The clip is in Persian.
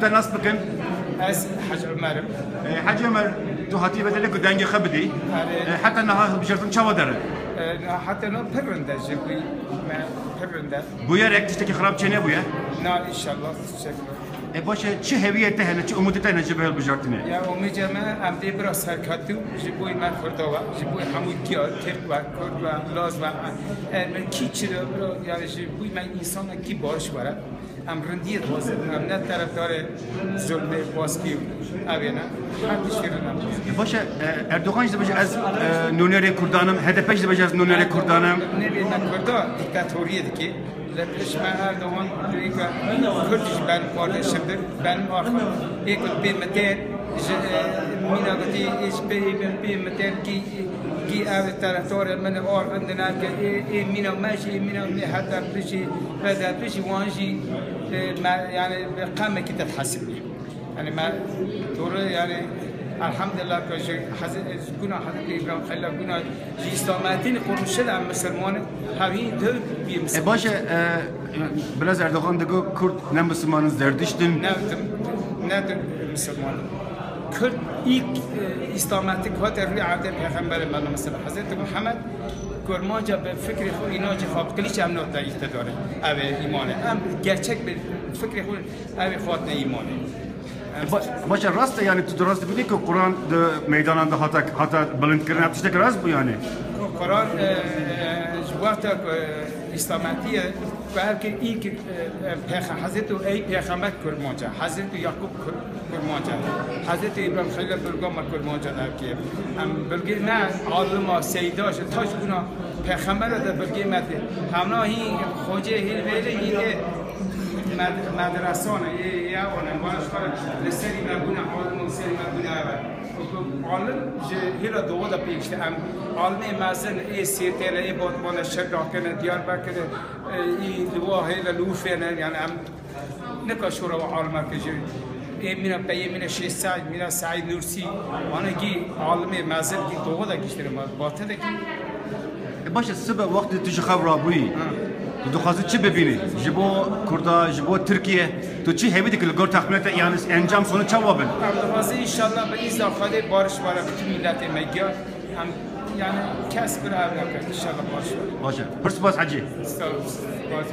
نابت ناس بكن از حج عمر حج عمر تو هاتي بدل لك دنج خبدي حتى انها بجرتن شو دره حتى نو پرنده جبوی ما پرنده بويا ريك تشتكي خراب چنه بويا نا ان شاء الله شكرا باشه چه هویت هنه چه امودت هنه جبه بجرتنه یا امید ما ام دی براس حرکتو جبوی ما کردوا جبوی همون کیا ترک و کرد و لاز و کی چرا یعنی جبوی من انسان کی باش وارد ام رندی باز ام نه طرفدار ظلم باسکی اوینا هر تشکرم باشه اردوغان جده بجه از نونره کردانم هدفش جده بجه از نونره کردانم نبی من کردا دیکتاتوریه دیگه لپش من اردوغان دیگه کردش بن پاره شده بن آخر یک بین متر مینا گتی ایش بین متر کی آب طرفدار من آرندنا که ای مینا ماشی مینا می حتی بشی بعد بشی وانجی يعني قامة كده تحسبني يعني ما تقول يعني الحمد لله كشيء كنا حضرتك إبراهيم خلا كنا جيستاماتين قرن شل عم مسلمان هاي ده بيمسلمان. باشه بلاز اردوغان دگو کرد نم مسلمان زردشتن. نه مسلمان. کرد ایک استاماتیک هات روی عهد پیغمبر من مثلا حضرت محمد کرمانجا به فکر خود اینا چه خواب کلیش هم نقطه اقتداره اوه ایمانه هم گرچک به فکر خود اوه خاطر ایمانه باشه راسته یعنی تو درست بینی که قرآن در میدان ده حتی بلند کردن تشتک راست بو یعنی قرآن جوابت استاماتیه و هر که این که حضرت ای پیغمبر کرمانجا حضرت یعقوب کرمانجا حضرت ابراهیم خلیل برگام کرمانجا در که هم بلگی نه عالم سیداش تاش گنا پیغمبر در بلگی مده همنا هی خوجه هی ویله هی مدرسانه یا اون باشکار لسری مبونه عالم و سری مبونه عالم هیلا دوغدا پیشته هم عالم مازن ای سیرتیل ای باتمان شکر کنه دیار بکره ای لوا هیلا لوفینه یعنی هم نکاشورا و عالم کجی ای مینا پیه مینا شیخ سعید مینا سعید نورسی آنها کی عالم مازن کی دوغدا کشتره ما باته دکی باشه سبب وقت توش خبر آبویی تو خواستی چی ببینی؟ جبو کردا، جبو ترکیه، تو چی همیدی که لگور تخمینت یعنی انجام سونه چه وابن؟ خواستی انشالله به این داخله بارش باره بتون ملت مگیا هم یعنی کس برای نکرد انشالله بارش باره. باشه. پرس باز حجی. باز